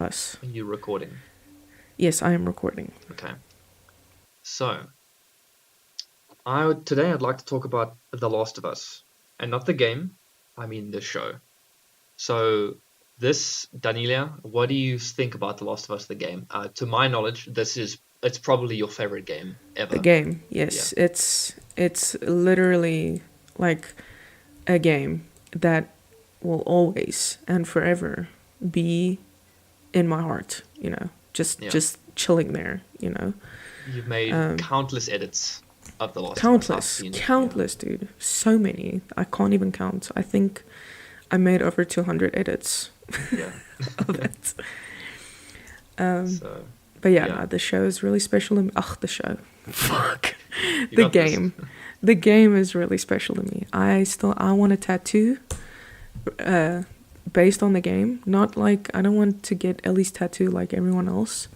Us. Are you recording? Yes, I am recording. Okay. So, today I'd like to talk about The Last of Us. And not the game, I mean the show. So, Daniela, what do you think about The Last of Us, the game? To my knowledge, it's probably your favorite game The ever. game, Yeah. yes, it's literally like a game that will always and forever be in my heart. Just Yeah. just chilling there. You've made countless edits of The Last of Us. I've seen. Countless, dude. So many. I can't even count. I think I made over 200 edits Yeah. of it. So, But yeah, yeah. no, the show is really special to me. Ugh, the show. Fuck. You The got this. game. The game is really special to me. I want a tattoo based on the game. Not like, I don't want to get Ellie's tattoo like everyone else.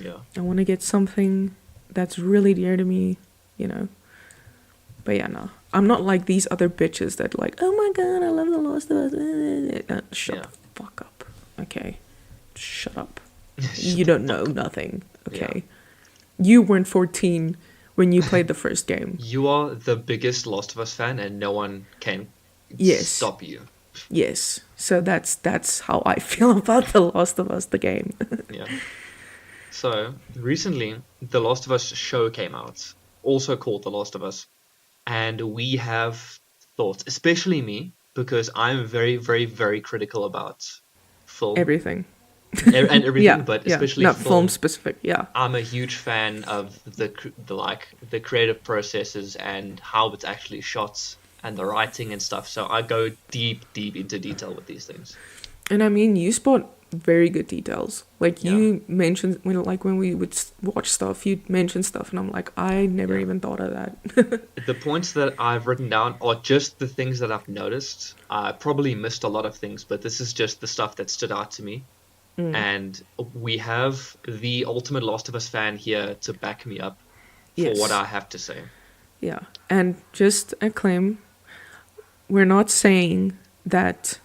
Yeah. I want to get something that's really dear to me, you know. But yeah, no. I'm not like these other bitches that like, oh my god, I love The Last of Us. Shut Yeah. the fuck up. Okay. Shut up. You don't know nothing. Okay. You weren't 14 when you played the first game. You are the biggest Last of Us fan, and no one can stop you. Yes. So that's how I feel about The Last of Us, the game. Yeah. So, recently, The Last of Us show came out, also called The Last of Us. And we have thoughts, especially me, because I'm very, very, very critical about film. Everything. And everything, Yeah, but yeah. especially Not film. film specific, yeah. I'm a huge fan of the creative processes and how it's actually shot and the writing and stuff. So I go deep into detail with these things. And I mean, you spot very good details. Like you mentioned when we would watch stuff, you'd mention stuff, and I'm like, I never even thought of that. The points that I've written down are just the things that I've noticed. I probably missed a lot of things, but this is just the stuff that stood out to me. And we have the ultimate Last of Us fan here to back me up for what I have to say. Yeah. And just a claim, we're not saying that,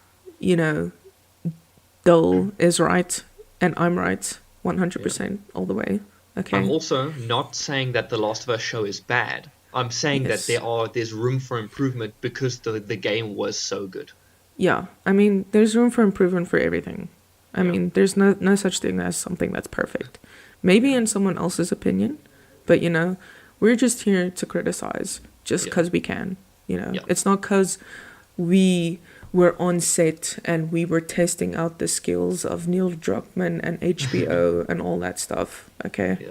Dole is right and I'm right 100% all the way. Okay. I'm also not saying that the Last of Us show is bad. I'm saying that there's room for improvement because the game was so good. Yeah. I mean, there's room for improvement for everything. I mean, there's no such thing as something that's perfect. Maybe in someone else's opinion, but we're just here to criticize just because we can. It's not because we were on set and we were testing out the skills of Neil Druckmann and HBO and all that stuff. Okay,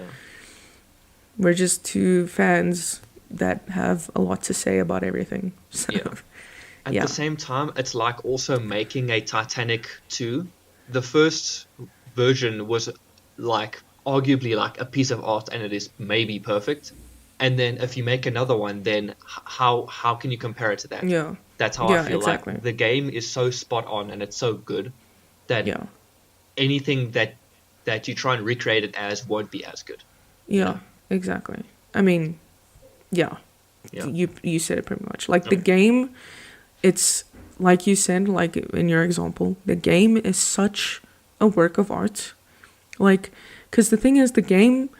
we're just two fans that have a lot to say about everything. So, At the same time, it's like also making a Titanic 2. The first version was like arguably like a piece of art, and it is maybe perfect. And then if you make another one, then how can you compare it to that? Yeah, that's how I feel. exactly. Like the game is so spot on and it's so good that anything that you try and recreate it as won't be as good. Yeah, exactly. I mean, you said it pretty much. Like the game, it's like you said, like in your example, the game is such a work of art. Like, because the thing is, the game,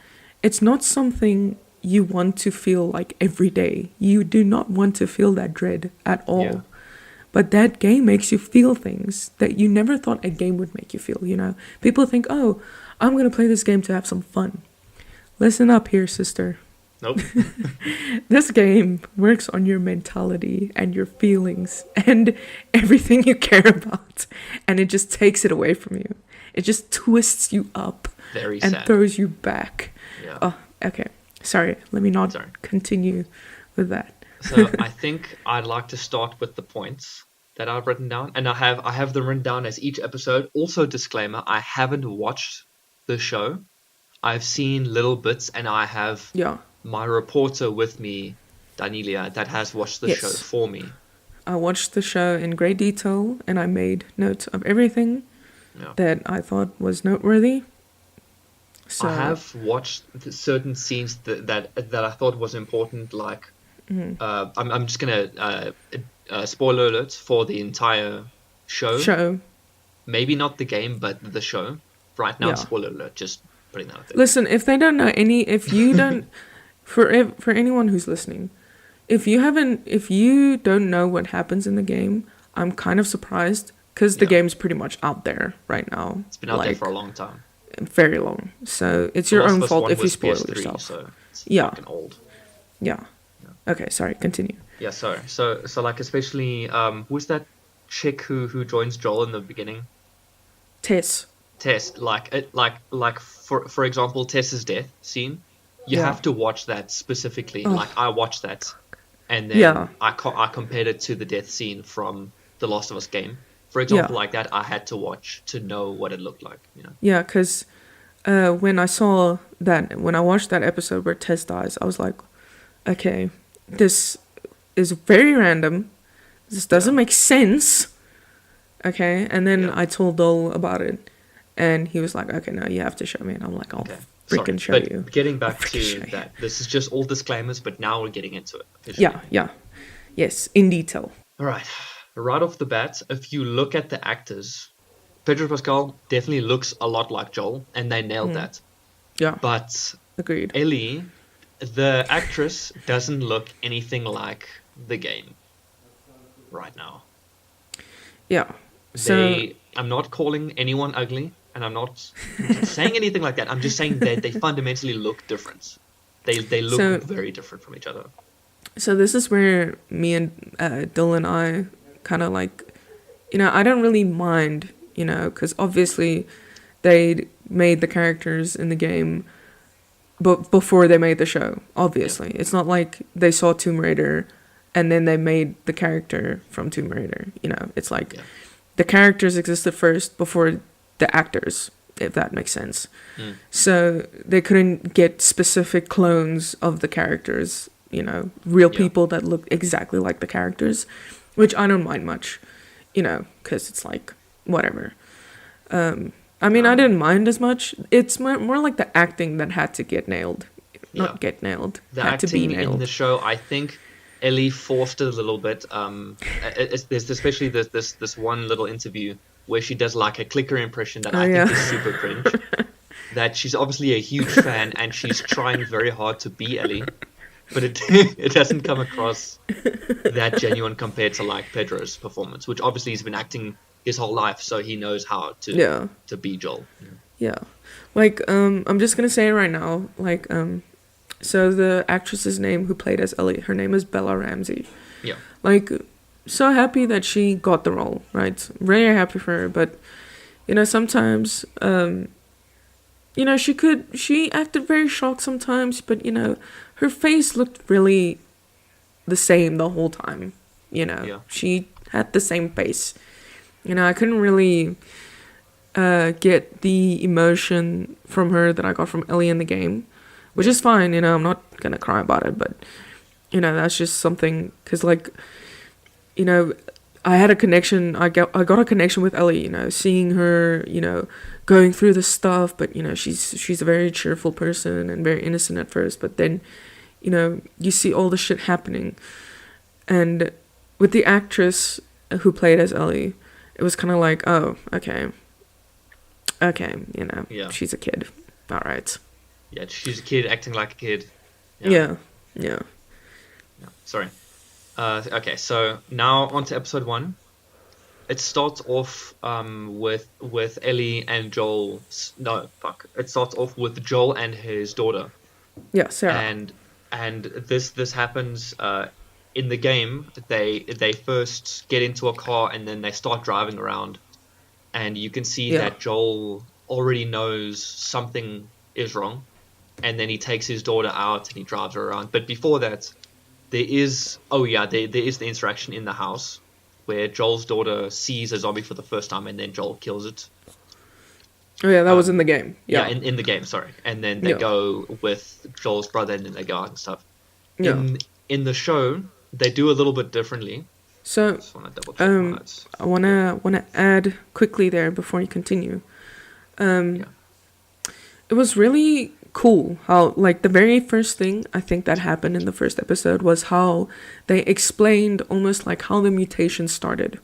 it's not something you want to feel like every day. You do not want to feel that dread at all. Yeah. But that game makes you feel things that you never thought a game would make you feel, People think, oh, I'm going to play this game to have some fun. Listen up here, sister. Nope. This game works on your mentality and your feelings and everything you care about. And it just takes it away from you. It just twists you up and throws you back. Yeah. Oh, okay. Sorry, let me not continue with that. So I think I'd like to start with the points that I've written down. And I have them written down as each episode. Also, disclaimer, I haven't watched the show. I've seen little bits, and I have my reporter with me, Danielia, that has watched the show for me. I watched the show in great detail, and I made notes of everything that I thought was noteworthy. So, I have watched certain scenes that I thought was important, like I'm just gonna spoiler alert for the entire show. Maybe not the game, but the show. right now, Yeah. spoiler alert, just putting that out there. Listen, if they don't know if you don't, for anyone who's listening, if you don't know what happens in the game, I'm kind of surprised because the Yeah. game's pretty much out there right now. It's been out there for a long time. Very long. So it's The your Last own of Us fault 1 if you was spoil PS3, yourself. So it's Yeah. fucking old. Yeah. Okay, sorry, continue. Yeah, sorry. So like especially who's that chick who joins Joel in the beginning? Tess. Tess, like for example, Tess's death scene. You Yeah. have to watch that specifically. Oh. Like I watched that, and then Yeah. I compared it to the death scene from the Last of Us game. For example, Yeah. like that, I had to watch to know what it looked like. You know. Yeah, because when I watched that episode where Tess dies, I was like, okay, this is very random. This doesn't make sense. Okay, and then Yeah. I told Dole about it, and he was like, okay, no, you have to show me. And I'm like, I'll Okay. freaking show but you. Getting back Freaking show to you. that, this is just all disclaimers, but now we're getting into it. officially. Yeah. Yes, in detail. All right. Right off the bat, if you look at the actors, Pedro Pascal definitely looks a lot like Joel, and they nailed that. Yeah, But agreed. Ellie, the actress, doesn't look anything like the game right now. Yeah. So I'm not calling anyone ugly, and I'm not saying anything like that. I'm just saying that they fundamentally look different. They look So- very different from each other. So this is where me and Dylan and I kind of like, I don't really mind, because obviously they made the characters in the game but before they made the show, obviously. It's not like they saw Tomb Raider and then they made the character from Tomb Raider, It's like Yeah. the characters existed first before the actors, if that makes sense. So they couldn't get specific clones of the characters, real Yeah. people that look exactly like the characters, which I don't mind much, because it's like, whatever. I mean, I didn't mind as much. It's more like the acting that had to get nailed. Not Yeah. get nailed. The had to be acting in nailed. the show, I think Ellie forced it a little bit. There's especially this one little interview where she does like a clicker impression that I yeah. think is super cringe. That she's obviously a huge fan and she's trying very hard to be Ellie, but it it doesn't come across that genuine compared to like Pedro's performance, which obviously he's been acting his whole life, so he knows how to be Joel. Yeah. Like, I'm just gonna say it right now. Like, so the actress's name who played as Ellie, her name is Bella Ramsey. Yeah. Like, so happy that she got the role, right? Very happy for her, but, sometimes, she acted very shocked sometimes, but, her face looked really the same the whole time, Yeah. She had the same face. I couldn't really get the emotion from her that I got from Ellie in the game, which is fine, I'm not gonna cry about it, but, that's just something, because, like, I had a connection, I got a connection with Ellie, seeing her, going through the stuff, but, she's a very cheerful person and very innocent at first, but then, you see all the shit happening, and with the actress who played as Ellie, it was kind of like, oh, okay, Yeah. she's a kid, all right. Yeah, she's a kid acting like a kid. Yeah. Yeah, sorry. Okay, so now on to episode 1. It starts off with Ellie and Joel. No, fuck. It starts off with Joel and his daughter. Yeah, Sarah. And this happens in the game. They first get into a car and then they start driving around, and you can see Yeah. that Joel already knows something is wrong, and then he takes his daughter out and he drives her around. But before that, there is the interaction in the house where Joel's daughter sees a zombie for the first time and then Joel kills it. Oh yeah, that was in the game. Yeah. in the game, sorry. And then they Yeah. go with Joel's brother and then they go out and stuff. Yeah. In the show, they do a little bit differently. So Just want to double check my notes. I wanna add quickly there before you continue. It was really cool how, like, the very first thing I think that happened in the first episode was how they explained almost like how the mutation started.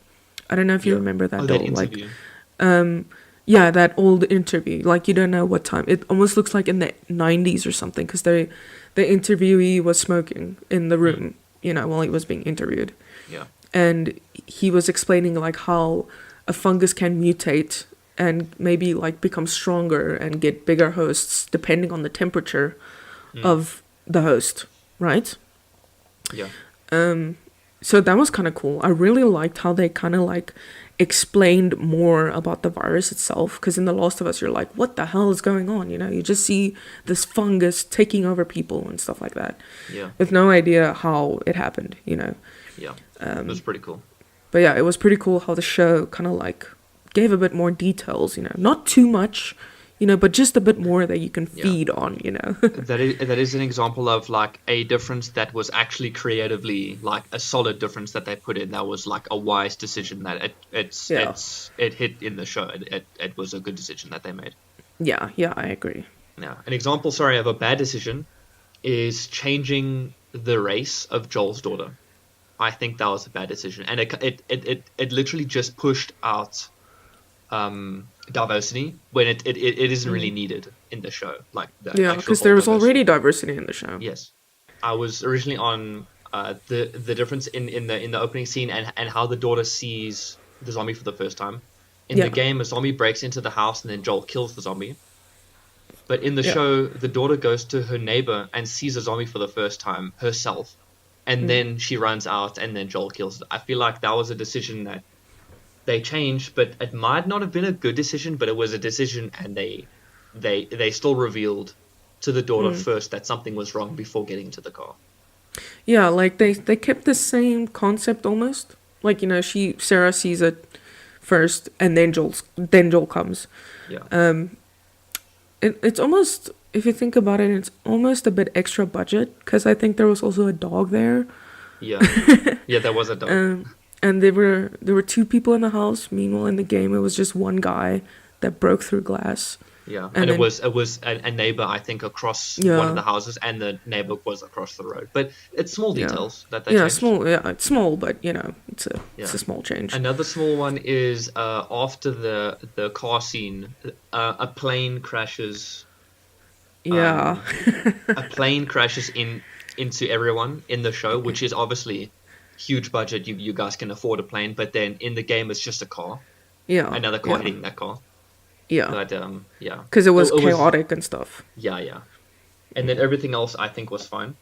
I don't know if you remember that, Oh, though. that Like, interview. Yeah, that old interview. Like, you don't know what time. It almost looks like in the 90s or something, because the interviewee was smoking in the Mm. room, while he was being interviewed. Yeah. And he was explaining, like, how a fungus can mutate and maybe, like, become stronger and get bigger hosts depending on the temperature of the host, right? Yeah. So that was kind of cool. I really liked how they kind of, like, explained more about the virus itself, because in The Last of Us, you're like, what the hell is going on? You just see this fungus taking over people and stuff like that, Yeah. with no idea how it happened. Yeah. It was pretty cool. But yeah, it was pretty cool how the show kind of, like, gave a bit more details. Not too much, but just a bit more that you can Yeah. feed on. That is an example of, like, a difference that was actually creatively, like, a solid difference that they put in. That was, like, a wise decision that it hit in the show. It was a good decision that they made. Yeah, I agree. Now, an example, sorry, of a bad decision is changing the race of Joel's daughter. I think that was a bad decision, and it literally just pushed out diversity when it isn't really needed in the show. Like, the Yeah, actual because whole there was diversity. already diversity in the show. Yes, I was originally on the difference in the opening scene and how the daughter sees the zombie for the first time. In Yeah. the game, a zombie breaks into the house and then Joel kills the zombie. But in the Yeah. show, the daughter goes to her neighbor and sees a zombie for the first time herself, and then she runs out and then Joel kills it. I feel like that was a decision that they changed, but it might not have been a good decision, but it was a decision, and they still revealed to the daughter first that something was wrong before getting into the car. Yeah, like they kept the same concept almost. Like, Sarah sees it first, and then Joel comes. Yeah. It's almost, if you think about it, it's almost a bit extra budget, because I think there was also a dog there. Yeah. Yeah, there was a dog. And there were two people in the house. Meanwhile, in the game, it was just one guy that broke through glass. Yeah, and and it then- was a neighbor, I think, across Yeah. one of the houses, and the neighbor was across the road. But it's small Yeah. details that they Yeah, changed. small. Yeah, it's small, but it's a Yeah. small change. Another small one is after the car scene, a plane crashes. Yeah, A plane crashes into everyone in the show, which is obviously huge budget. You guys can afford a plane, but then in the game, it's just a car, yeah. another car yeah. hitting that car. Yeah, But yeah, because it was It was- chaotic and stuff. yeah, and then everything else I think was fine.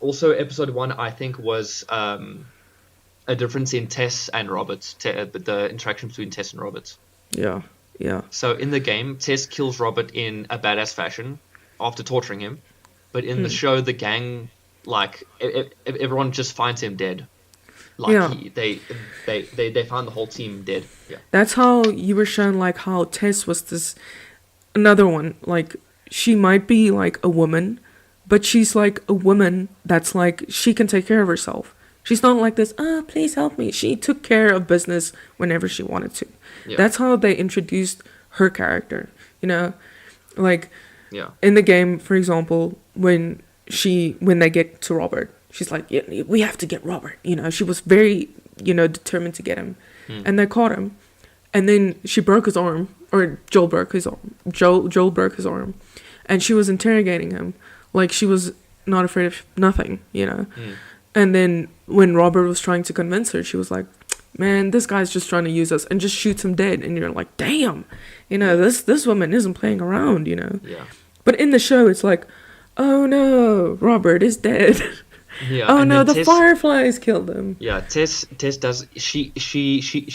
Also, episode 1 I think was a difference in Tess and Robert, the interaction between Tess and Robert. Yeah, yeah, So in the game, Tess kills Robert in a badass fashion after torturing him, but in the show, the gang, like, everyone just finds him dead. Like, Yeah. they found the whole team dead. Yeah. That's how you were shown, like, how Tess was this another one. Like, she might be like a woman, but she's like a woman that's like, she can take care of herself. She's not like this, please help me. She took care of business whenever she wanted to. Yeah. That's how they introduced her character, like Yeah. in the game, for example, when they get to Robert, she's like, yeah, we have to get Robert. She was very, determined to get him. And they caught him. And then she broke his arm, or Joel broke his arm. Joel broke his arm. And she was interrogating him like she was not afraid of nothing. And then when Robert was trying to convince her, she was like, man, this guy's just trying to use us, and just shoots him dead. And you're like, damn, this woman isn't playing around, Yeah. But in the show, it's like, oh no, Robert is dead. Yeah. Oh and no, then the Tess- fireflies killed him. Yeah, Tess does she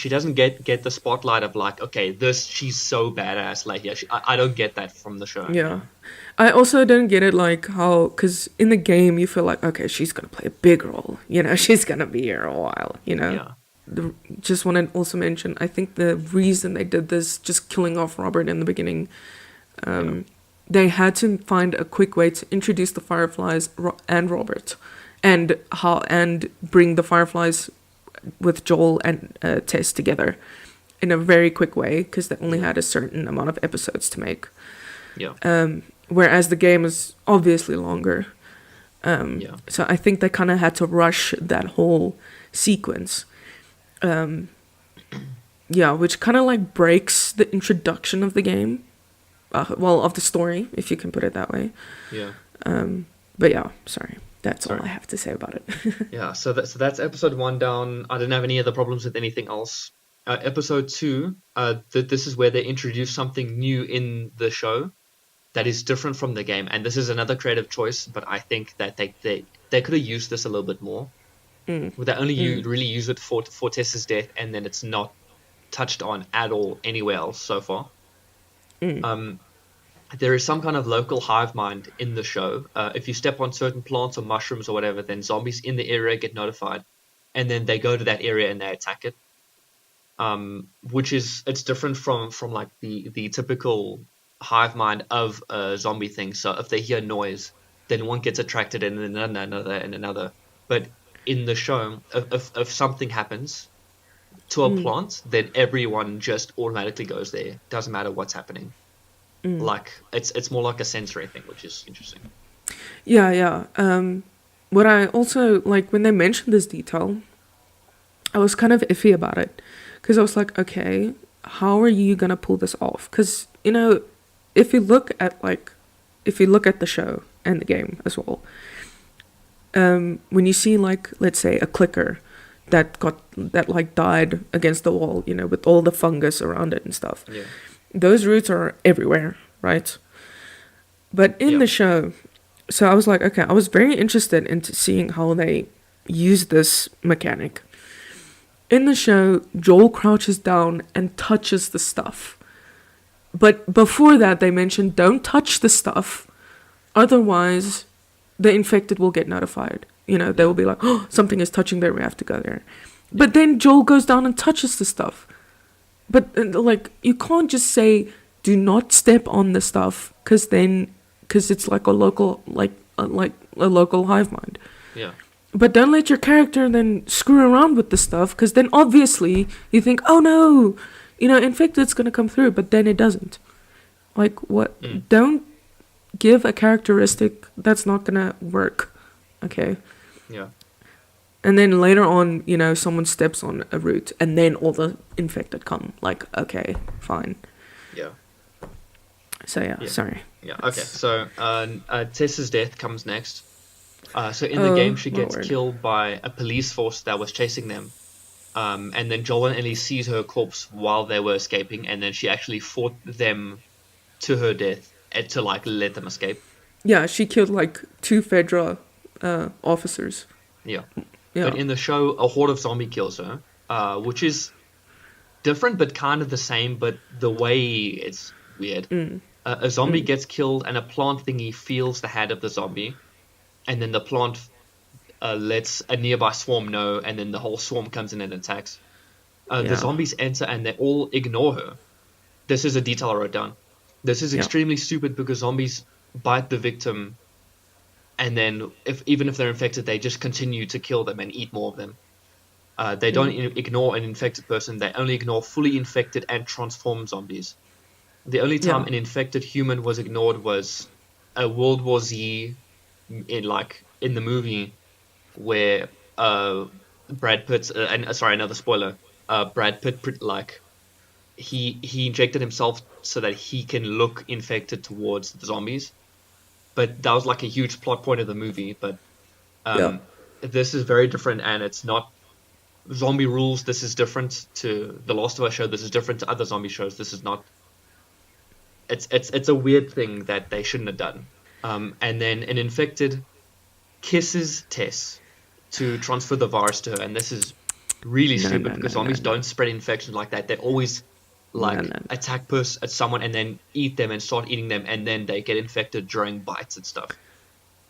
doesn't get the spotlight of, like, okay, she's so badass. Like, yeah, I don't get that from the show. Yeah. I also don't get it, like, how, because in the game, you feel like, okay, she's going to play a big role. She's going to be here a while, Yeah. Just want to also mention, I think the reason they did this, just killing off Robert in the beginning, they had to find a quick way to introduce the Fireflies and Robert, and bring the Fireflies with Joel and Tess together in a very quick way, because they only had a certain amount of episodes to make. Yeah. Whereas the game is obviously longer. Yeah. So I think they kind of had to rush that whole sequence. yeah, which kind of like breaks the introduction of the game. Well, of the story, if you can put it that way. Yeah. But yeah, sorry. That's all Sorry. I have to say about it. Yeah, so that's episode 1 down. I didn't have any other problems with anything else. Episode 2, this is where they introduce something new in the show that is different from the game, and this is another creative choice. But I think that they could have used this a little bit more. They only really use it for Tessa's death, and then it's not touched on at all anywhere else so far. There is some kind of local hive mind in the show. If you step on certain plants or mushrooms or whatever, then zombies in the area get notified, and then they go to that area and they attack it. Which is it's different from like the typical hive mind of a zombie thing. So if they hear noise, then one gets attracted, and then another and another. But in the show, if something happens to a plant, then everyone just automatically goes there. Doesn't matter what's happening. Like it's more like a sensory thing, which is interesting. Yeah, yeah. What I also like when they mentioned this detail, I was kind of iffy about it because I was like, okay, how are you gonna pull this off? Because if you look at the show and the game as well, when you see like let's say a clicker that died against the wall, with all the fungus around it and stuff. Yeah. Those roots are everywhere, right? But in the show, so I was like, okay, I was very interested into seeing how they use this mechanic. In the show, Joel crouches down and touches the stuff. But before that, they mentioned don't touch the stuff, otherwise the infected will get notified. They will be like, oh, something is touching there, we have to go there. But then Joel goes down and touches the stuff. But you can't just say do not step on the stuff because it's like a local a local hive mind. Yeah. But don't let your character then screw around with the stuff because then obviously you think, oh no, infected's gonna come through, but then it doesn't. Like what? Don't give a characteristic that's not gonna work. Okay. Yeah. And then later on, someone steps on a root and then all the infected come. Like, okay, fine. Yeah. So, yeah. Sorry. Yeah, okay. So, Tessa's death comes next. So in the game, she gets killed by a police force that was chasing them. And then Joel and Ellie sees her corpse while they were escaping, and then she actually fought them to her death to, let them escape. Yeah, she killed, 2 Fedra officers. Yeah. Yeah. But in the show, a horde of zombie kills her, which is different but kind of the same, but the way it's weird. A zombie gets killed and a plant thingy feels the head of the zombie, and then the plant lets a nearby swarm know, and then the whole swarm comes in and attacks. The zombies enter and they all ignore her. This is a detail I wrote down. This is extremely stupid because zombies bite the victim, and then even if they're infected, they just continue to kill them and eat more of them. They don't ignore an infected person. They only ignore fully infected and transformed zombies. The only time an infected human was ignored was a World War Z in the movie where Brad Pitt another spoiler. Brad Pitt he injected himself so that he can look infected towards the zombies. But that was a huge plot point of the movie. But this is very different, and it's not zombie rules. This is different to the Last of Us show. This is different to other zombie shows. This is not. It's a weird thing that they shouldn't have done. And then an infected kisses Tess to transfer the virus to her, and this is really stupid because zombies don't spread infections like that. They always attack at someone and then eat them and start eating them, and then they get infected during bites and stuff.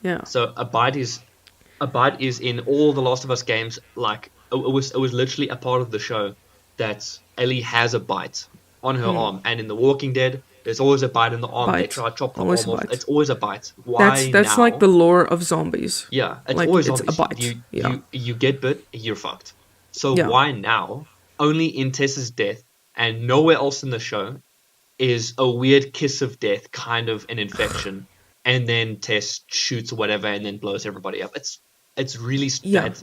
Yeah. So a bite is in all the Last of Us games. It was literally a part of the show that Ellie has a bite on her arm, and in The Walking Dead, there's always a bite in the arm. They try to chop the arm off. It's always a bite. Why that's now? like the lore of zombies. Yeah, it's always it's zombies. a bite. You get bit, you're fucked. So why now? Only in Tessa's death and nowhere else in the show is a weird kiss of death, kind of an infection, and then Tess shoots or whatever and then blows everybody up. It's really bad.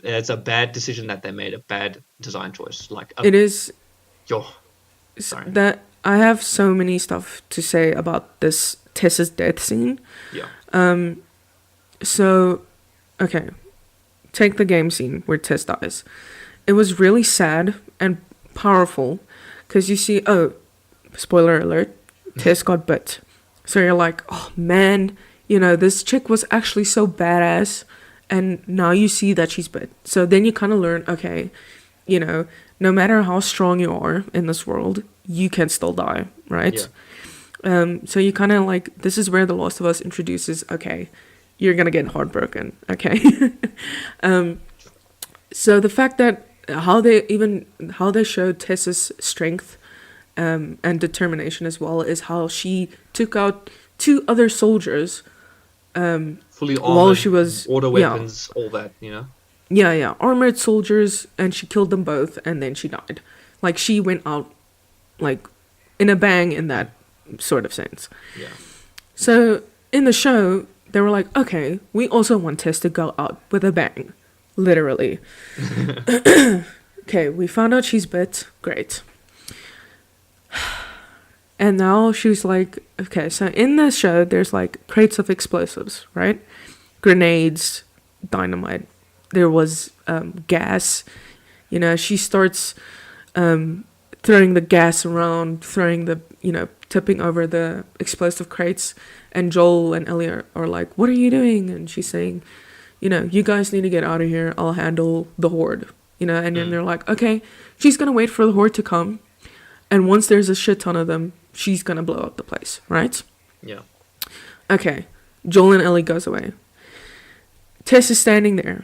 It's a bad decision that they made, a bad design choice. It is Yo, sorry. That I have so many stuff to say about this Tessa's death scene. Yeah. So, okay, take the game scene where Tess dies. It was really sad and powerful because you see, oh, spoiler alert, Tess got bit. So you're like, oh man, this chick was actually so badass, and now you see that she's bit. So then you kind of learn, okay, no matter how strong you are in this world, you can still die, right? Yeah. So you kind of like, this is where The Last of Us introduces, okay, you're gonna get heartbroken, okay? So the fact that how they showed Tessa's strength and determination as well is how she took out 2 other soldiers Fully armored, while she was auto weapons, all that, armored soldiers, and she killed them both, and then she died. Like, she went out like in a bang in that sort of sense. Yeah. So in the show, they were like, okay, we also want Tess to go out with a bang, literally. Okay, we found out she's bit. Great. And now she's like, okay, so in the show, there's like crates of explosives, right? Grenades, dynamite. There was gas. She starts throwing the gas around, tipping over the explosive crates. And Joel and Ellie are like, what are you doing? And she's saying, you guys need to get out of here. I'll handle the horde. And then they're like, okay, she's going to wait for the horde to come. And once there's a shit ton of them, she's going to blow up the place, right? Yeah. Okay, Joel and Ellie goes away. Tess is standing there.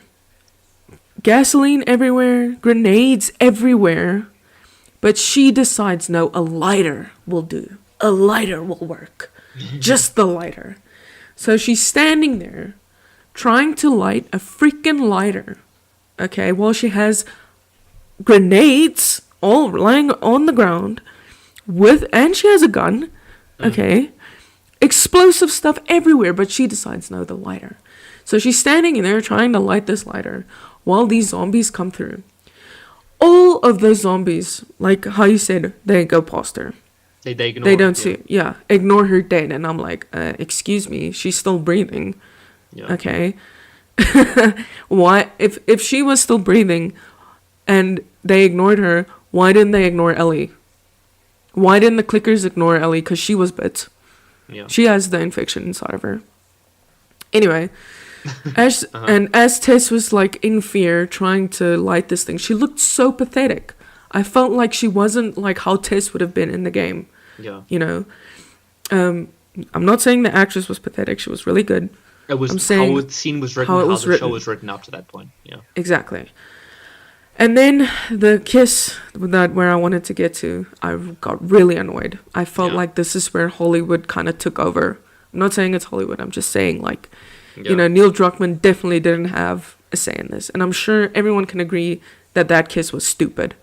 Gasoline everywhere, grenades everywhere. But she decides, no, a lighter will do. A lighter will work. Just the lighter. So she's standing there trying to light a freaking lighter. Okay, while she has grenades all lying on the ground and she has a gun. Okay. Explosive stuff everywhere, but she decides, no, the lighter. So she's standing in there trying to light this lighter while these zombies come through. All of those zombies, like how you said, they go past her. They ignore They don't her, see, ignore her dead. And I'm like, excuse me, she's still breathing. Yeah. Okay. Why, if she was still breathing and they ignored her, why didn't they ignore Ellie? Why didn't the clickers ignore Ellie? Because she was bit. Yeah. She has the infection inside of her. Anyway, as Tess was like in fear trying to light this thing, she looked so pathetic. I felt like she wasn't like how Tess would have been in the game. Yeah. I'm not saying the actress was pathetic. She was really good. It was I'm saying how the scene was written, how the show was written up to that point. Yeah. Exactly. And then the kiss, where I wanted to get to, I got really annoyed. I felt like this is where Hollywood kind of took over. I'm not saying it's Hollywood. I'm just saying, like, Neil Druckmann definitely didn't have a say in this. And I'm sure everyone can agree that kiss was stupid.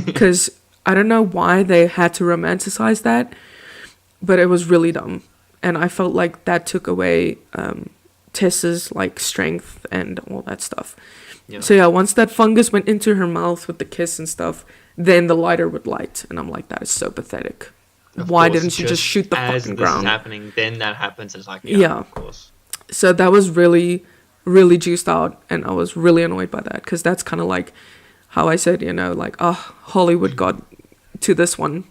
Because I don't know why they had to romanticize that, but it was really dumb. And I felt like that took away Tessa's, like, strength and all that stuff. Yeah. So once that fungus went into her mouth with the kiss and stuff, then the lighter would light. And I'm like, that is so pathetic. Why didn't she just shoot the fucking ground? As this is happening, then that happens. It's like, of course. So that was really, really juiced out. And I was really annoyed by that. Because that's kind of like how I said, like, Hollywood got to this one,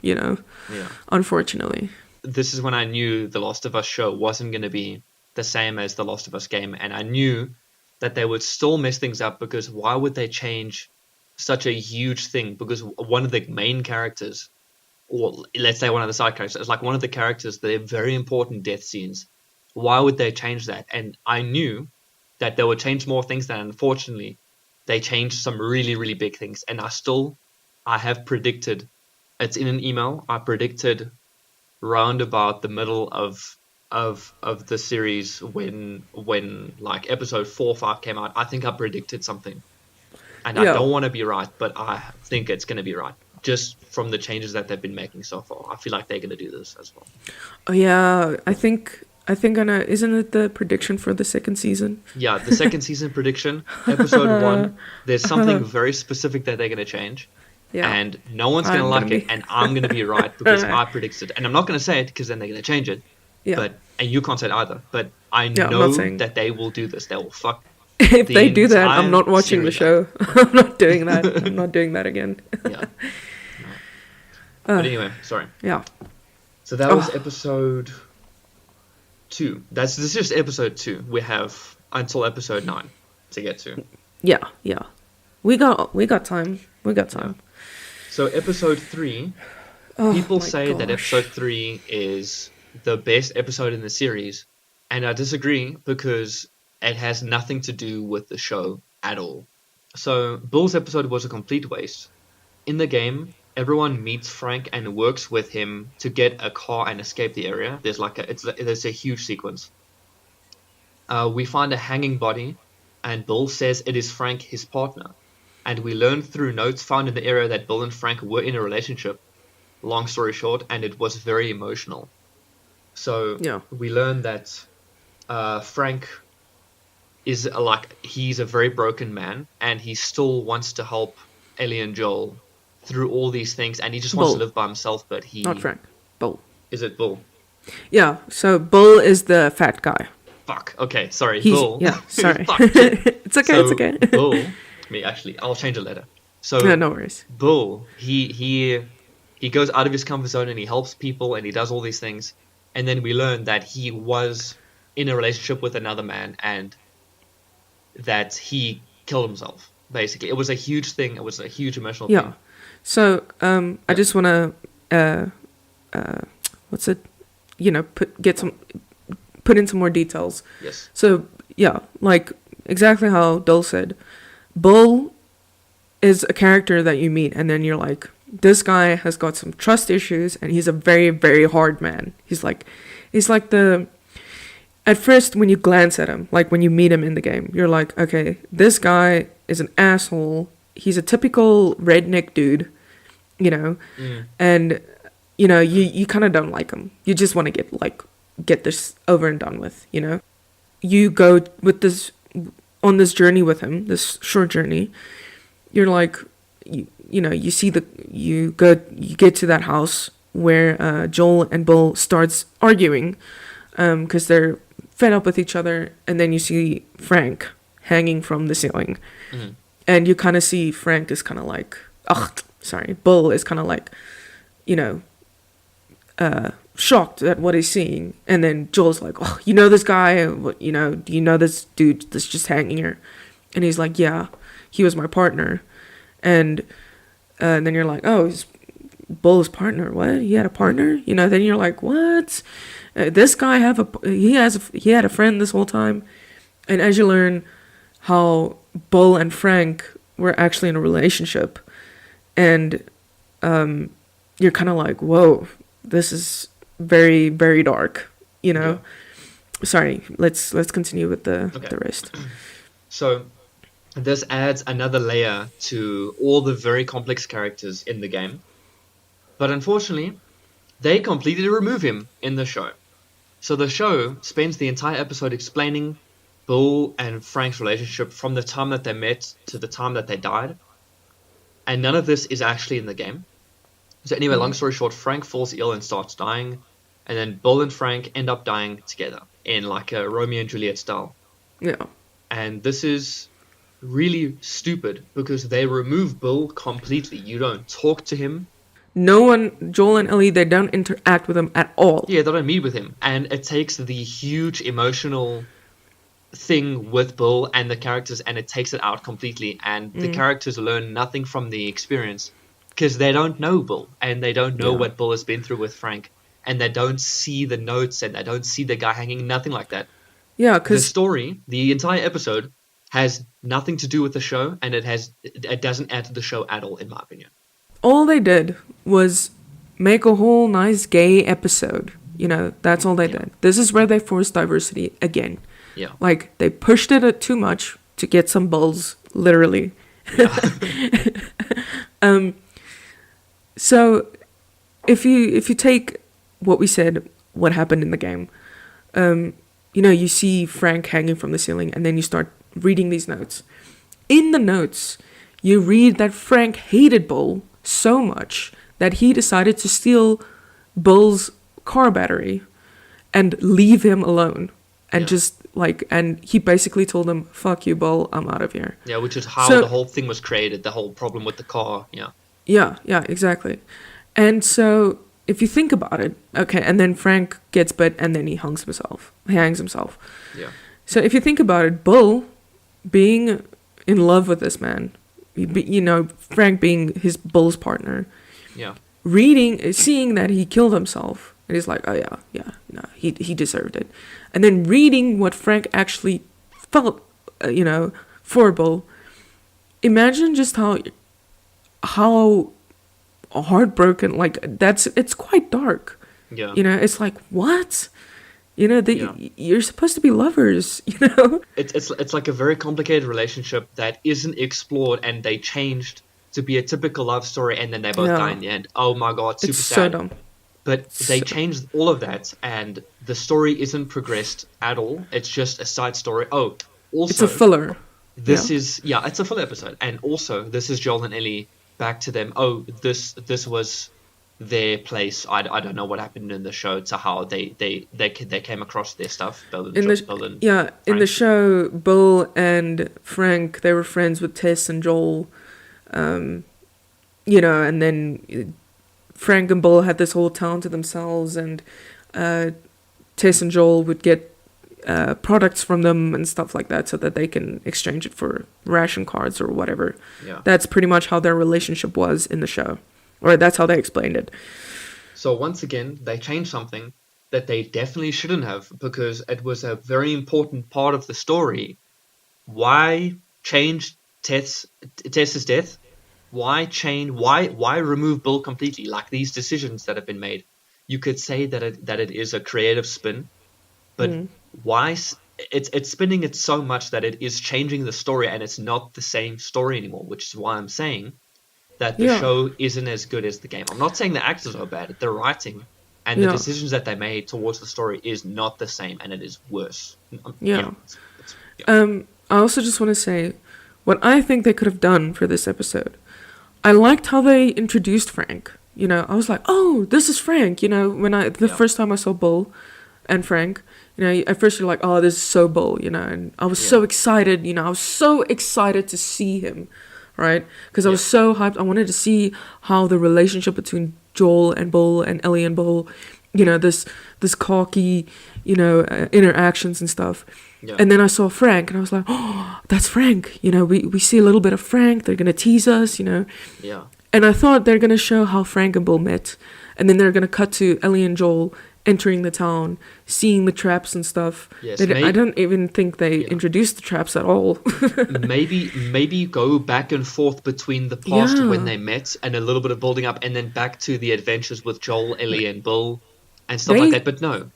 unfortunately. This is when I knew The Last of Us show wasn't going to be the same as The Last of Us game. And I knew that they would still mess things up, because why would they change such a huge thing? Because one of the main characters, or let's say one of the side characters, is like one of the characters, they're very important death scenes. Why would they change that? And I knew that they would change more things, than unfortunately they changed some really, really big things. And I have predicted, it's in an email, I predicted round about the middle of the series when like episode 4 or 5 came out. I think I predicted something, and I don't want to be right, but I think it's going to be right, just from the changes that they've been making so far. I feel like they're going to do this as well. Oh yeah, I think I know. Isn't it the prediction for the second season? Yeah, the second season prediction, episode 1. There's something very specific that they're going to change. Yeah. And no one's going to I'm like gonna it, be- and I'm going to be right because I predicted it. And I'm not going to say it because then they're going to change it. Yeah. And you can't say it either. But I Yeah, I'm not know saying. that they will do this. They will fuck If the they do that, I'm entire not watching the series up. show. I'm not doing that. I'm not doing that again. Yeah. No. But anyway, sorry. Yeah. So that was Oh. episode 2. This is just episode 2. We have until episode 9 to get to. Yeah. Yeah. We got time. We got time. So episode 3, Oh, people my say that gosh. episode 3 is the best episode in the series, and I disagree because it has nothing to do with the show at all. So Bill's episode was a complete waste. In the game, everyone meets Frank and works with him to get a car and escape the area. There's a huge sequence. We find a hanging body, and Bill says it is Frank, his partner. And we learn through notes found in the area that Bill and Frank were in a relationship. Long story short, and it was very emotional. So Yeah. we learn that Frank is he's a very broken man, and he still wants to help Ellie and Joel through all these things, and he just wants to Bull. live by himself. But he Not Frank. Bull. Is it Bull? Yeah. So Bull is the fat guy. Fuck. Okay, sorry, He's Bull. yeah. Sorry. Fuck. It's okay. So, It's okay. Bull. I'll change it later. So Yeah, no worries. Bull, he goes out of his comfort zone and he helps people and he does all these things, and then we learn that he was in a relationship with another man and that he killed himself. Basically, it was a huge thing. It was a huge emotional Yeah. thing. So I just want to what's it? Put in some more details. Yes. So yeah, like exactly how Dole said, Bull is a character that you meet, and then you're like, this guy has got some trust issues, and he's a very, very hard man. He's like the. At first, when you glance at him, like when you meet him in the game, you're like, okay, this guy is an asshole. He's a typical redneck dude, and you kind of don't like him. You just want to get this over and done with, You go with this on this journey with him, this short journey. You're like, you get to that house where Joel and Bull starts arguing, because they're fed up with each other, and then you see Frank hanging from the ceiling, and you kind of see Frank is kind of like, Bull is kind of like, shocked at what he's seeing, and then Joel's like, oh, this guy, do you know this dude that's just hanging here? And he's like, yeah, he was my partner. And then you're like, oh, he's Bull's partner. What? He had a partner? Then you're like, what? This guy he had a friend this whole time. And as you learn how Bull and Frank were actually in a relationship, and you're kind of like, whoa, this is very, very dark, Yeah. Sorry, let's continue with the rest. So this adds another layer to all the very complex characters in the game. But unfortunately, they completely remove him in the show. So the show spends the entire episode explaining Bull and Frank's relationship from the time that they met to the time that they died. And none of this is actually in the game. So anyway, long story short, Frank falls ill and starts dying. And then Bull and Frank end up dying together in like a Romeo and Juliet style. Yeah. And this is really stupid because they remove Bull completely. You don't talk to him. No one, Joel and Ellie, they don't interact with him at all. Yeah, they don't meet with him. And it takes the huge emotional thing with Bull and the characters and it takes it out completely. And the characters learn nothing from the experience because they don't know Bull and they don't know what Bull has been through with Frank. And they don't see the notes and they don't see the guy hanging, nothing like that. Yeah, The because story, the entire episode, has nothing to do with the show and it doesn't add to the show at all, in my opinion. all they did was make a whole nice gay episode. That's all they did. This is where they forced diversity again. Yeah. Like, they pushed it too much to get some bulls, literally. So, if you take what we said, what happened in the game, you see Frank hanging from the ceiling, and then you start reading these notes. In the notes, you read that Frank hated Bull so much that he decided to steal Bull's car battery and leave him alone. And Yeah. just like, and he basically told him, "Fuck you, Bull, I'm out of here." Yeah, which is how So the whole thing was created, the whole problem with the car. Yeah. yeah, exactly. And so if you think about it, okay, and then Frank gets bit and then he hangs himself. Yeah. So if you think about it, Bull being in love with this man, Frank being his Bull's partner, Yeah. seeing that he killed himself, and he's like, "Oh yeah, no, he deserved it," and then reading what Frank actually felt, for Bull. Imagine just how heartbroken, like it's quite dark. Yeah. It's like, what? Yeah. You're supposed to be lovers. It's like a very complicated relationship that isn't explored, and they changed to be a typical love story, and then they both die in the end. Oh my god, super It's sad. so dumb. But they changed all of that, and the story isn't progressed at all. It's just a side story. Oh, also, It's a filler. this is it's a full episode, and also this is Joel and Ellie back to them. Oh, this was their place. I don't know what happened in the show to how they came across their stuff. Bill and In the Frank. show, Bill and Frank, they were friends with Tess and Joel, and then Frank and Bill had this whole town to themselves, and Tess and Joel would get products from them and stuff like that so that they can exchange it for ration cards or whatever. Yeah. That's pretty much how their relationship was in the show, or that's how they explained it. So once again, they changed something that they definitely shouldn't have, because it was a very important part of the story. Why change Tess's death? Why remove Bill completely? Like, these decisions that have been made, you could say that it is a creative spin, but why? It's spinning it so much that it is changing the story, and it's not the same story anymore. Which is why I'm saying that the show isn't as good as the game. I'm not saying the actors are bad. The writing and the decisions that they made towards the story is not the same, and it is worse. I also just want to say what I think they could have done for this episode. I liked how they introduced Frank. I was like, oh, this is Frank. When the first time I saw Bull and Frank, at first you're like, oh, this is so Bull, and I was so excited. I was so excited to see him, right? Because I was so hyped. I wanted to see how the relationship between Joel and Bull and Ellie and Bull, this cocky, interactions and stuff. Yeah. And then I saw Frank, and I was like, oh, that's Frank. We see a little bit of Frank. They're going to tease us, Yeah. And I thought they're going to show how Frank and Bull met. And then they're going to cut to Ellie and Joel entering the town, seeing the traps and stuff. Yes, I don't even think they introduced the traps at all. maybe go back and forth between the past when they met and a little bit of building up, and then back to the adventures with Joel, Ellie, and Bill and stuff like that. But no.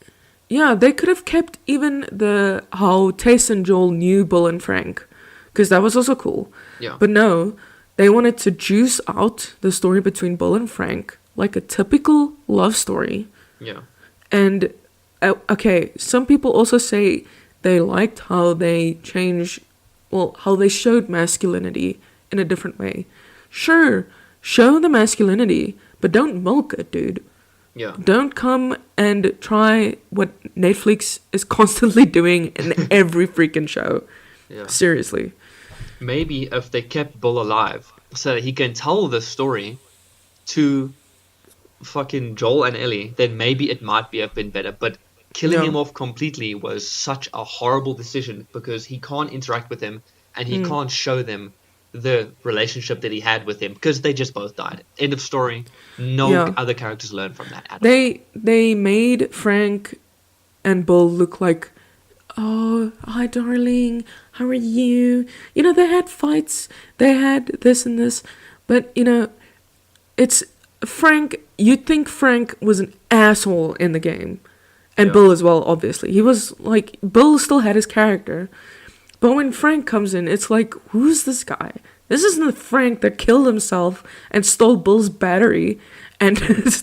Yeah, they could have kept even how Tess and Joel knew Bill and Frank, because that was also cool. Yeah. But no, they wanted to juice out the story between Bill and Frank like a typical love story. Yeah. And, okay, some people also say they liked how they how they showed masculinity in a different way. Sure, show the masculinity, but don't milk it, dude. Yeah. Don't come and try what Netflix is constantly doing in every freaking show. Yeah. Seriously. Maybe if they kept Bill alive so that he can tell the story to fucking Joel and Ellie, then maybe it might have been better. But killing him off completely was such a horrible decision, because he can't interact with him, and he can't show them the relationship that he had with him, because they just both died. End of story. No other characters learn from that at all. They made Frank and Bill look like, oh, hi darling, how are you? They had fights, they had this and this, but it's Frank. You'd think Frank was an asshole in the game, and Bill as well, obviously. He was like, Bill still had his character. But when Frank comes in, it's like, who's this guy? This isn't the Frank that killed himself and stole Bill's battery and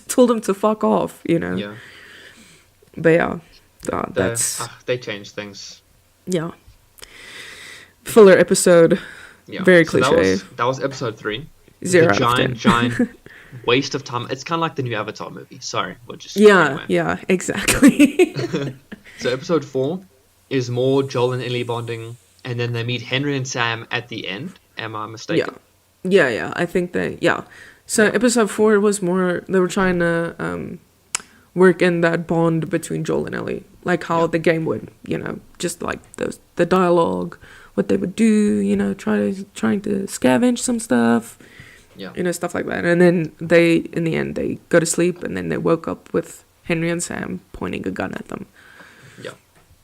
told him to fuck off, Yeah. But yeah, that's... they changed things. Yeah. Filler episode. Yeah. Very so cliche. that was episode 3. 0 the out of 10. giant waste of time. It's kind of like the new Avatar movie. Sorry, we'll just Yeah, anyway. yeah, exactly. So episode 4 is more Joel and Ellie bonding, and then they meet Henry and Sam at the end. Am I Yeah. mistaken? Yeah. I think they, yeah. So Yeah. episode 4 was more, they were trying to work in that bond between Joel and Ellie. Like how the game would, just like the dialogue, what they would do, trying to scavenge some stuff, Yeah. stuff like that. And then in the end, they go to sleep and then they woke up with Henry and Sam pointing a gun at them. Yeah.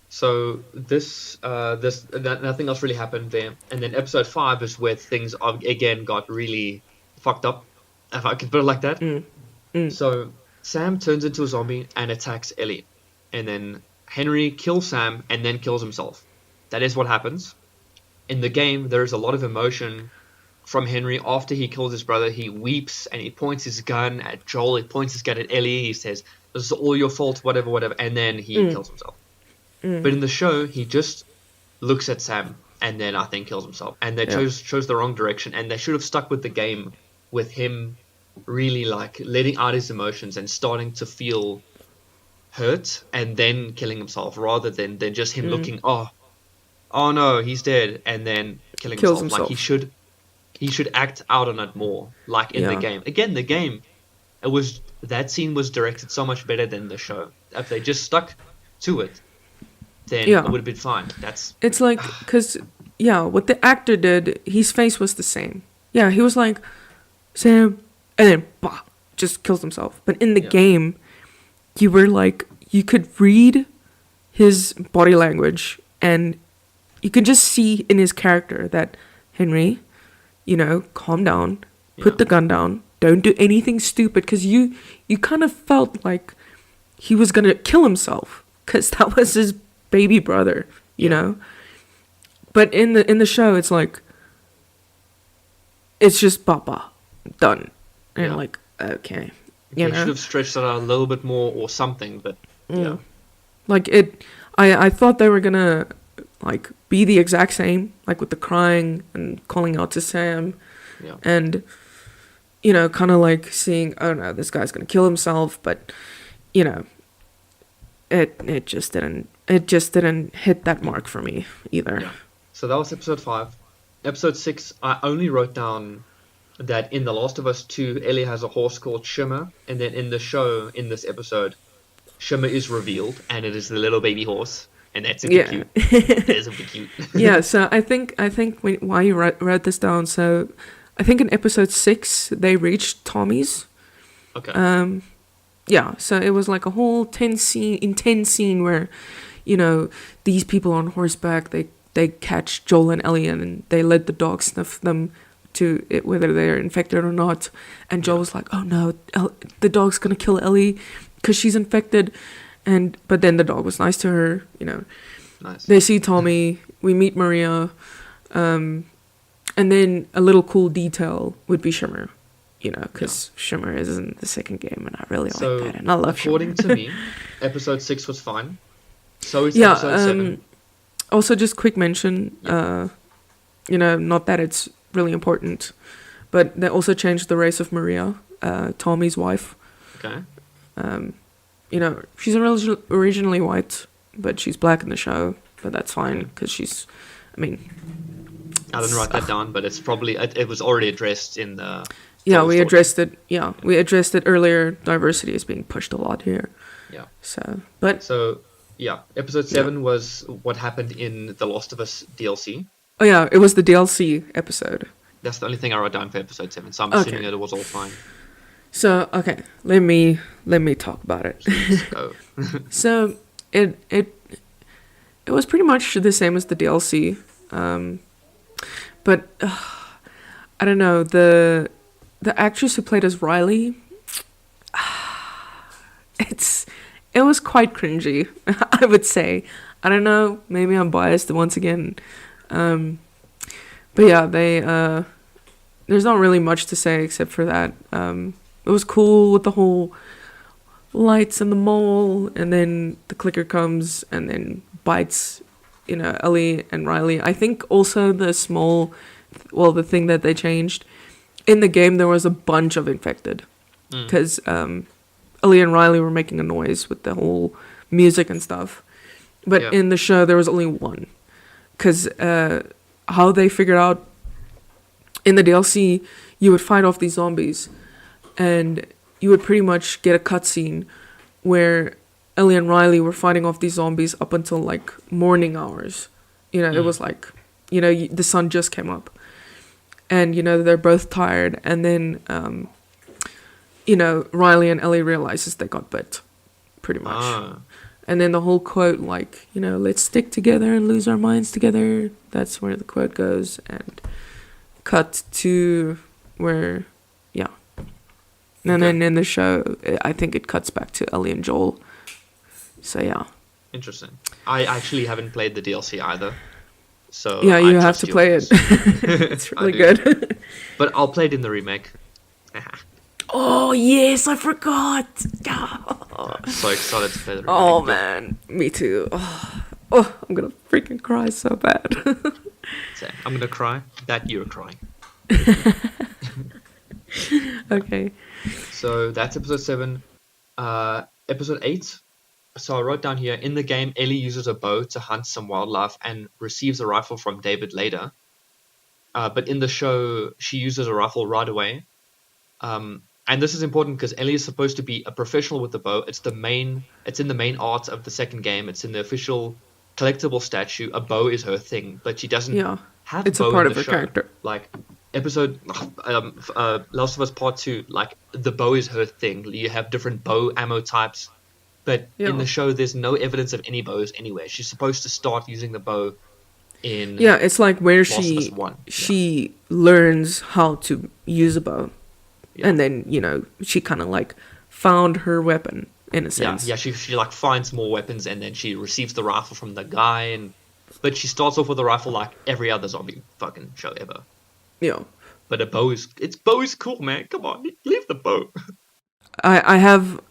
So nothing else really happened there. And then episode 5 is where things again got really fucked up, if I could put it like that. So Sam turns into a zombie and attacks Ellie. And then Henry kills Sam and then kills himself. That is what happens. In the game, there is a lot of emotion from Henry after he kills his brother. He weeps and he points his gun at Joel. He points his gun at Ellie. He says, "This is all your fault, whatever." And then he kills himself. But in the show, he just looks at Sam and then I think kills himself. And they chose the wrong direction. And they should have stuck with the game with him really like letting out his emotions and starting to feel hurt and then killing himself rather than just him looking, oh no, he's dead, and then killing Kills himself. Like he should act out on it more, like in the game. Again, the game, that scene was directed so much better than the show. If they just stuck to it, then it would have been fine. It's like, because, what the actor did, his face was the same. Yeah, he was like, Sam, and then, bah, just kills himself. But in the game, you were like, you could read his body language, and you could just see in his character that, Henry, calm down, put the gun down, don't do anything stupid, because you kind of felt like he was going to kill himself, because that was his baby brother, you know? But in the show, it's like, it's just Papa, done. And like, okay. They should have stretched it out a little bit more or something, but yeah. Like, I thought they were gonna, like, be the exact same, like, with the crying and calling out to Sam. Yeah. And, kind of like seeing, oh no, this guy's gonna kill himself, but, it just didn't hit that mark for me either. Yeah. So that was episode 5. Episode 6, I only wrote down that in The Last of Us 2, Ellie has a horse called Shimmer, and then in the show, in this episode, Shimmer is revealed, and it is the little baby horse, and that's super cute. It is super cute. Yeah, so I think why you wrote this down, so I think in episode 6, they reached Tommy's. Okay. Yeah, so it was like a whole intense scene where, these people on horseback, they catch Joel and Ellie and they let the dog sniff them to it, whether they're infected or not. And Joel's like, oh no, the dog's gonna kill Ellie because she's infected. But then the dog was nice to her, Nice. They see Tommy, we meet Maria, and then a little cool detail would be Shimmer, because Shimmer is in the second game and I really like that, and I love Shimmer. According to me, episode 6 was fine. So is episode 7. Also, just quick mention, not that it's really important, but they also changed the race of Maria, Tommy's wife. Okay. She's originally white, but she's black in the show, but that's fine, because she's, I didn't write that down, but it's probably, it was already addressed in the... Yeah, we addressed it. Yeah, we addressed it earlier. Diversity is being pushed a lot here. Yeah. So, episode 7 was what happened in the Last of Us DLC. Oh yeah, it was the DLC episode. That's the only thing I wrote down for episode 7, so I'm assuming that it was all fine. So, okay, let me talk about it. So, it was pretty much the same as the DLC. But I don't know, the actress who played as Riley, it was quite cringy, I would say. I don't know, maybe I'm biased once again. But yeah, there's not really much to say except for that. It was cool with the whole lights in the mall, and then the clicker comes and then bites, Ellie and Riley. I think also the thing that they changed, in the game there was a bunch of infected. because Ellie and Riley were making a noise with the whole music and stuff. But Yeah. in the show, there was only one. Because how they figured out in the DLC, you would fight off these zombies, and you would pretty much get a cutscene where Ellie and Riley were fighting off these zombies up until like morning hours. It was like, the sun just came up, and they're both tired, and then Riley and Ellie realizes they got bit, pretty much. Ah. And then the whole quote, like, let's stick together and lose our minds together. That's where the quote goes. And cut to where, yeah. And then in the show, I think it cuts back to Ellie and Joel. So, yeah. Interesting. I actually haven't played the DLC either. So yeah, you I have trust to your play voice. it. It's I really do. good. But I'll play it in the remake. Oh, yes, I forgot. I'm so excited to play the remake. Oh, man. Me too. Oh, I'm going to freaking cry so bad. So, I'm gonna cry. That you're crying. Okay. So that's episode 7. Episode 8. So I wrote down here, in the game, Ellie uses a bow to hunt some wildlife and receives a rifle from David later. But in the show, she uses a rifle right away. And this is important because Ellie is supposed to be a professional with the bow. It's in the main art of the second game. It's in the official collectible statue. A bow is her thing, but she doesn't have it's bow a part in of the her show. character. Like episode Last of Us Part 2, like the bow is her thing. You have different bow ammo types, but in the show there's no evidence of any bows anywhere. She's supposed to start using the bow in it's like where Last of Us 1. she learns how to use a bow. Yeah. And then, she kind of like found her weapon in a sense. Yeah, she like finds more weapons and then she receives the rifle from the guy, but she starts off with a rifle like every other zombie fucking show ever. Yeah. But a bow is cool, man. Come on, leave the bow. I have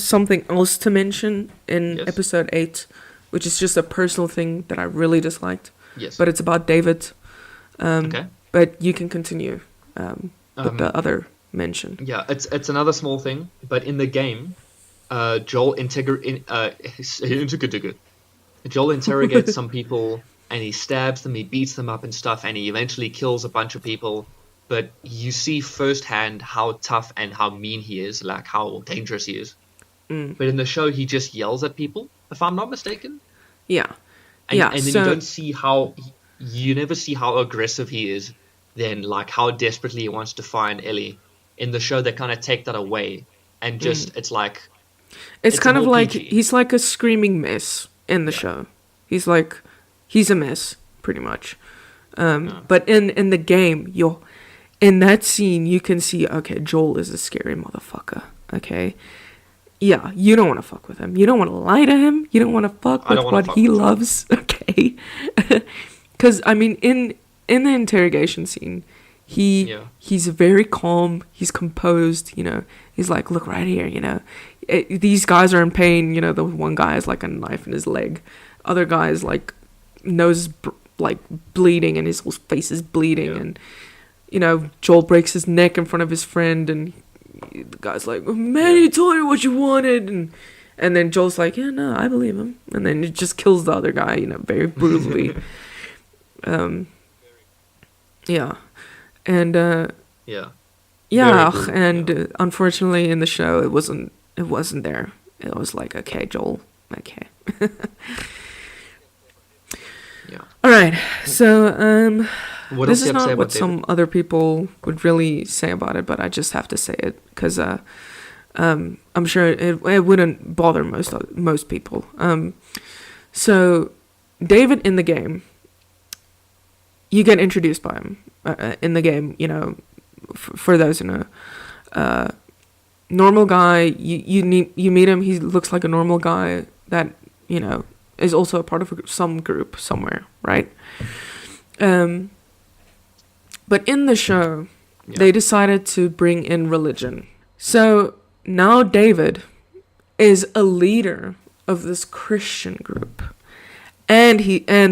something else to mention in Yes. episode 8, which is just a personal thing that I really disliked. Yes. But it's about David. Okay. But you can continue with the other mention. Yeah, it's another small thing, but in the game, Joel interrogates some people, and he stabs them, he beats them up and stuff, and he eventually kills a bunch of people. But you see firsthand how tough and how mean he is, like how dangerous he is. But in the show, he just yells at people, if I'm not mistaken. Yeah. And, yeah. and then you don't see you never see how aggressive he is, then like how desperately he wants to find Ellie. In the show, they kind of take that away, and just it's like It's kind of more like PG. he's like a screaming mess in the show. He's a mess pretty much. But in the game, in that scene you can see, okay, Joel is a scary motherfucker. Okay, yeah, you don't want to fuck with him. You don't want to lie to him. You don't want to fuck I with don't wanna what fuck he with him. loves. Okay, because I mean, in the interrogation scene, he's very calm. He's composed. He's like, look right here. These guys are in pain. The one guy has like a knife in his leg. Other guy's like nose like bleeding and his whole face is bleeding, and Joel breaks his neck in front of his friend, and the guy's like, man, you told me what you wanted, and then Joel's like, yeah, no, I believe him, and then he just kills the other guy, very brutally. Yeah, and Very and unfortunately in the show it wasn't there. It was like, okay, Joel, okay. Yeah. All right, so What this else do is you have to say not about what David? some other people would really say about it, but I just have to say it because I'm sure it wouldn't bother most people. So David in the game, you get introduced by him in the game. For those who know, normal guy. You meet him. He looks like a normal guy that is also a part of some group somewhere, right? But in the show, they decided to bring in religion. So now David is a leader of this Christian group, and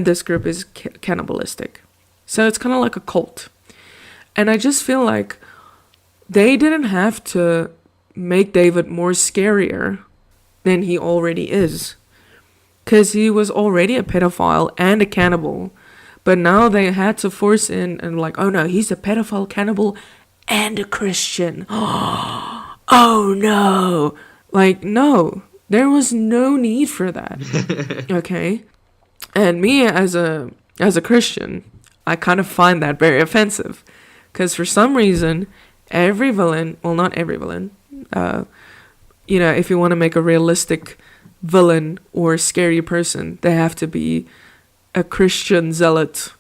this group is cannibalistic. So it's kind of like a cult. And I just feel like they didn't have to make David more scarier than he already is. Because he was already a pedophile and a cannibal. But now they had to force in and like, oh no, he's a pedophile, cannibal, and a Christian. Oh no. Like, no. There was no need for that. Okay? And me as a Christian, I kind of find that very offensive. Because for some reason, every villain, well, not every villain, if you want to make a realistic villain or scary person, they have to be a Christian zealot,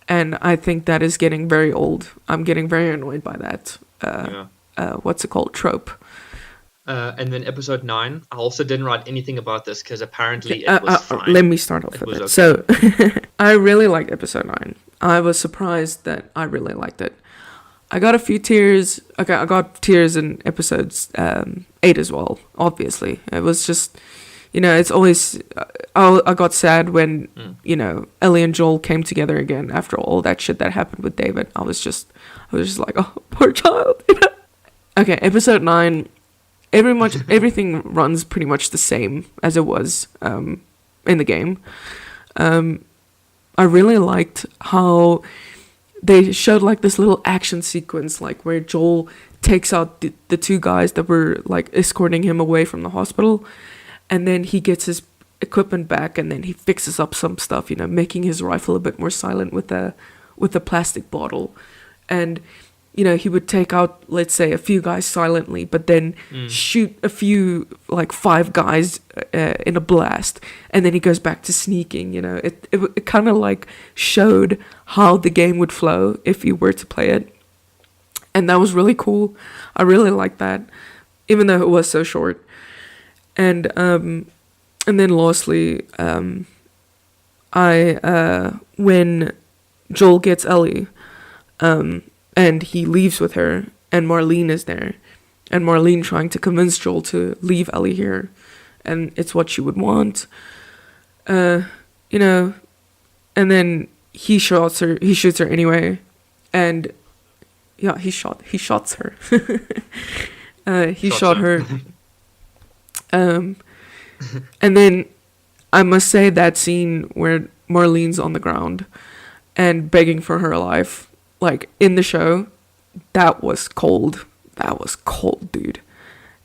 and I think that is getting very old. I'm getting very annoyed by that. What's it called? Trope. And then episode 9, I also didn't write anything about this because apparently it was fine. Let me start off with it. Okay. So, I really liked episode 9. I was surprised that I really liked it. I got a few tears. Okay, I got tears in episodes 8 as well, obviously. It was just, it's always... I got sad when, Ellie and Joel came together again after all that shit that happened with David. I was just like, oh, poor child. Okay, episode 9... everything runs pretty much the same as it was in the game. I really liked how they showed like this little action sequence, like where Joel takes out the two guys that were like escorting him away from the hospital, and then he gets his equipment back, and then he fixes up some stuff, making his rifle a bit more silent with the plastic bottle, and he would take out, let's say, a few guys silently, but then shoot a few, like 5 guys in a blast, and then he goes back to sneaking. It kind of like showed how the game would flow if you were to play it, and that was really cool. I really liked that, even though it was so short. And then lastly, when Joel gets Ellie, and he leaves with her, and Marlene is there, and Marlene trying to convince Joel to leave Ellie here, and it's what she would want, and then he shoots her anyway, and yeah, he shots her. He shot her. And then I must say that scene where Marlene's on the ground and begging for her life, like in the show, that was cold. That was cold, dude.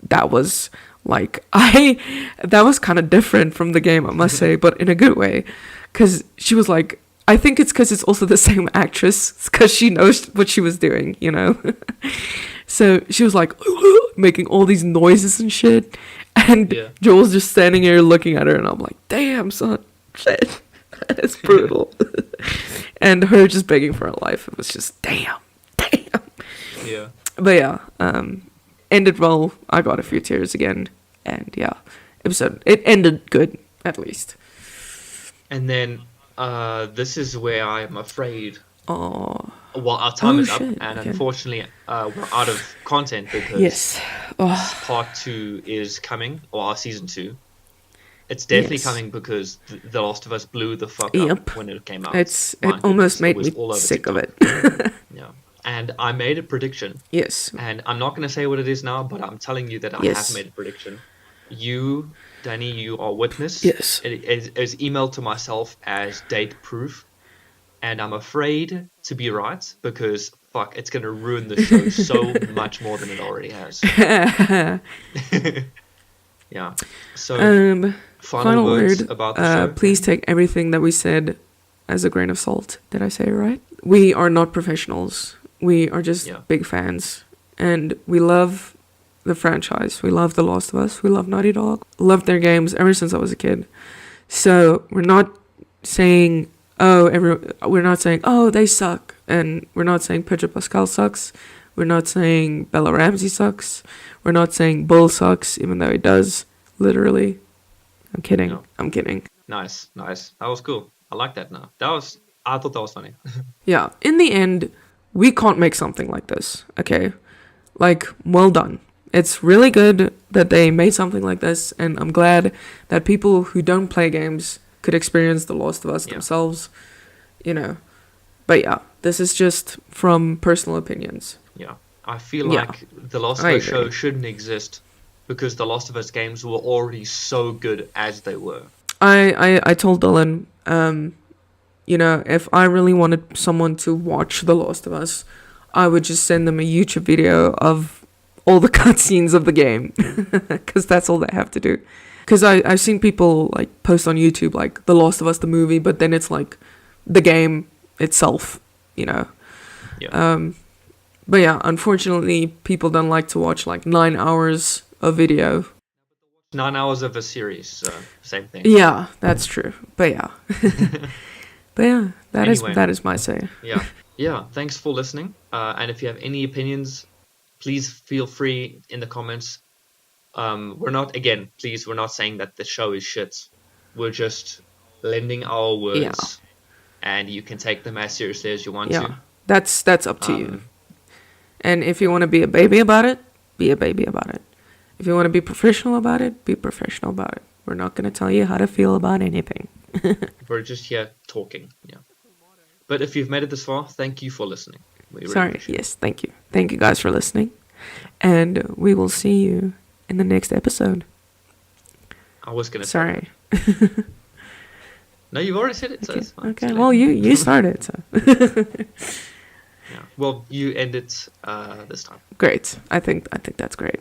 That was like, that was kind of different from the game, I must say, but in a good way. Because she was like, I think it's because it's also the same actress, because she knows what she was doing, So she was like, making all these noises and shit. And Joel's just standing here looking at her, and I'm like, damn, son, shit. It's brutal. And her just begging for her life. It was just, damn. Yeah. But yeah, ended well. I got a few tears again. And yeah, it ended good, at least. And then, this is where I'm afraid. Oh. Well, our time is up, shit. and Okay. Unfortunately, we're out of content because part 2 is coming, or our season 2. It's definitely coming because The Last of Us blew the fuck up when it came out. It My almost goodness, made was me all over sick of TikTok. it. Yeah. And I made a prediction. Yes. And I'm not going to say what it is now, but I'm telling you that I have made a prediction. You, Danny, you are witness. Yes. It is emailed to myself as date proof. And I'm afraid to be right because, fuck, it's going to ruin the show so much more than it already has. Yeah. So, final words about the show. Please take everything that we said as a grain of salt. Did I say it right? We are not professionals. We are just big fans. And we love the franchise. We love The Last of Us. We love Naughty Dog. Loved their games ever since I was a kid. So we're not saying, we're not saying, oh, they suck. And we're not saying Pedro Pascal sucks. We're not saying Bella Ramsey sucks. We're not saying Bull sucks, even though he does, literally. I'm kidding. No. I'm kidding. Nice. That was cool. I like that now. I thought that was funny. Yeah. In the end, we can't make something like this, okay? Like, well done. It's really good that they made something like this, and I'm glad that people who don't play games could experience The Last of Us themselves, But yeah, this is just from personal opinions. Yeah. I feel Yeah, like the Last of I Us show agree. shouldn't exist because the Last of Us games were already so good as they were. I told Dylan, you know, if I really wanted someone to watch The Last of Us, I would just send them a YouTube video of all the cutscenes of the game, because that's all they have to do. Because I've seen people like post on YouTube like The Last of Us the movie, but then it's like the game itself, you know. Yeah. But yeah, unfortunately, people don't like to watch like 9 hours of video. 9 hours of a series, so same thing. Yeah, that's true. But yeah, but yeah, Anyway. that is my say. Yeah. Thanks for listening. And if you have any opinions, please feel free in the comments. We're not saying that the show is shit. We're just lending our words, and you can take them as seriously as you want Yeah, to. that's up to you. And if you want to be a baby about it, be a baby about it. If you want to be professional about it, be professional about it. We're not going to tell you how to feel about anything. We're just here talking. Yeah. But if you've made it this far, thank you for listening. We really Sorry. appreciate it. Yes, thank you. Thank you guys for listening. And we will see you in the next episode. I was gonna say Sorry. that. No, you've already said it. So Okay. it's fine. Okay. It's Well, late. you started, so Yeah. Well, you end it this time. great. I think that's great.